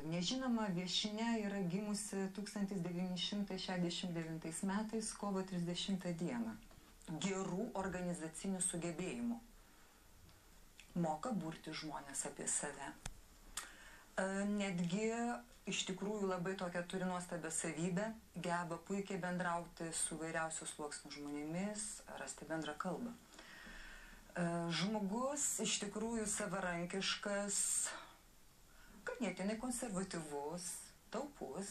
Nežinoma viešnia yra gimusi 1969 metais kovo 30 dieną. Gerų organizacinių sugebėjimų. Moka burti žmonės apie save. Netgi iš tikrųjų labai tokią turi nuostabią savybę, geba puikiai bendrauti su vairiausių sluoksnių žmonėmis, rasti bendrą kalbą. Žmogus iš tikrųjų savarankiškas, ganėtinai konservatyvus, taupus,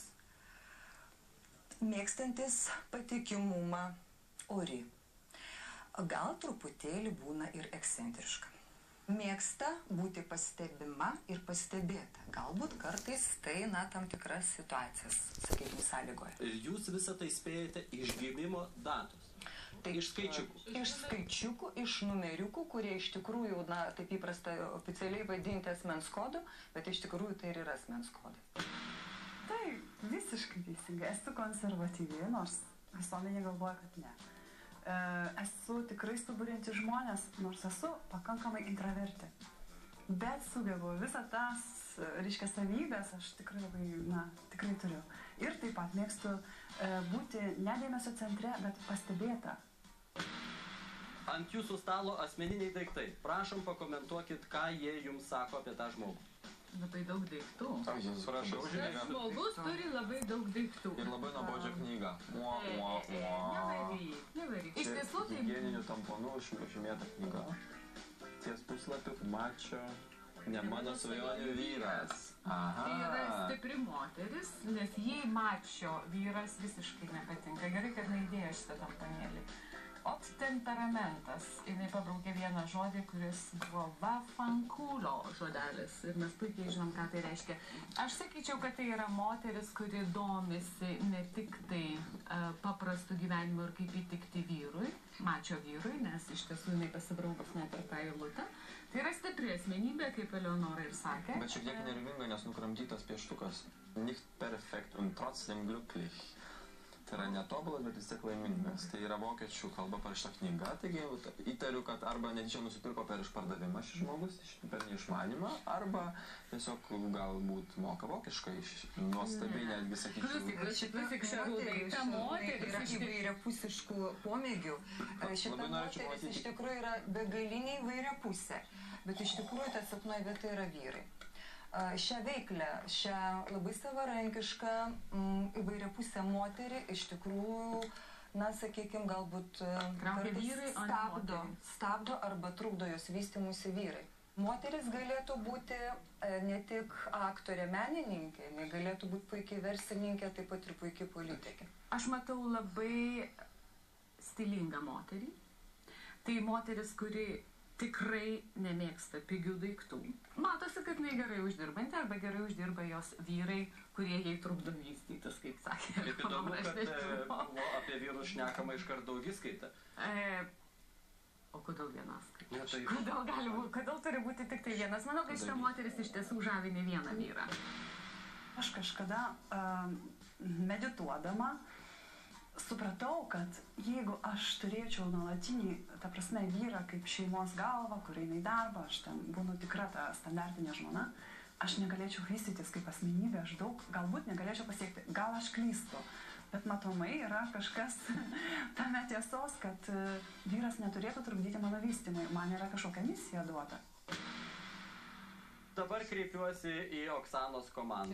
mėgstantis patikimumą, ori. Gal truputėlį būna ir ekscentriška. Mėgsta būti pastebima ir pastebėta. Galbūt kartais tai, tam tikras situacijas, sakykime, sąlygoja. Ir jūs visą tai spėjate iš gimimo datos? Taip, iš skaičiukų? Iš skaičiukų, iš numeriukų, kurie iš tikrųjų, taip įprasta oficialiai vadinti asmens kodu, bet iš tikrųjų tai ir yra asmens kodai. Tai visiškai teisingai. Esu konservatyvi, nors visuomenė galvoja, kad ne. Esu tikrai suburianti žmonės, nors esu pakankamai intravertė. Bet sugebu visą tas, reiškia, savybės, aš tikrai labai, tikrai turiu. Ir taip pat mėgstu būti ne dėmesio centre, bet pastebėta. Ant jūsų stalo asmeniniai daiktai. Prašom pakomentuokit, ką jie jums sako apie tą žmogų. Labai daug daiktų. Prašau, žiūrėk. Žmogus turi labai daug daiktų. Ir labai nuobodžią knygą. Nevaryk. Iš tiesų tai... Higieninių tamponų užmėta knyga. Ties puslapiu mačio ne mano svajonių vyras. Tai yra stipri moteris, nes jei mačio vyras visiškai nepatinka. Gerai, kad neįdėjo šitą tamponėlį. O temperamentas, jinai pabraukė vieną žodį, kuris buvo vafankulo žodelis. Ir mes puikiai žinom, ką tai reiškia. Aš sakyčiau, kad tai yra moteris, kuri domisi ne tik tai paprastų gyvenimų ir kaip įtikti vyrui, mačio vyrui, nes iš tiesų jinai pasibraukus net ir tą eilutę. Tai yra stipri asmenybė, kaip Eleonora ir sakė. Bet šiek tiek nervinga, nes nukramdytas pieštukas. Nicht perfekt und trotzdem glücklich. Tai yra netobulas, bet vis tiek laimingas. Tai yra vokiečių kalba parašyta knyga, taigi įtariu, kad arba netyčia nusipirko per išpardavimą šis žmogus, per neišmanimą, arba tiesiog galbūt moka vokiškai, nuostabiai netgi sakyčiau. Klausyk, Šarūnai, ta moteris yra įvairiapusiškų pomėgių. Šita moteris iš tikrųjų yra begaliniai įvairiapusė, bet iš tikrųjų ta silpnoji vieta yra vyrai. Šią veiklę, šią labai savarankišką, įvairiapusę moterį iš tikrųjų, sakykime, galbūt stabdo arba trukdo jos vystymusi vyrai. Moteris galėtų būti ne tik aktorė, menininkė, jinai galėtų būti puikiai verslininkė, taip pat ir puikiai politikė. Aš matau labai stilingą moterį. Tai moteris, kuri tikrai nemėgsta pigių daiktų. Matosi, kad jinai gerai uždirbanti arba gerai uždirba jos vyrai, kurie jai trukdo vystytis, kaip sakė. Kaip įdomu, kad buvo apie vyrus šnekama iškart daugiskaita. O kodėl vienas? Kodėl turi būti tik tai vienas? Manau, kad šita moteris iš tiesų žavi ne vieną vyrą. Aš kažkada medituodama supratau, kad jeigu aš turėčiau nuolatinį, ta prasme, vyrą kaip šeimos galvą, kur eina į darbą, aš ten būnu tikra ta standartinė žmona, aš negalėčiau vystytis kaip asmenybė, aš daug galbūt negalėčiau pasiekti, gal aš klystu, bet matomai yra kažkas tame tiesos, kad vyras neturėtų trukdyti mano vystymui, man yra kažkokia misija duota. Dabar kreipiuosi į Oksanos komandą.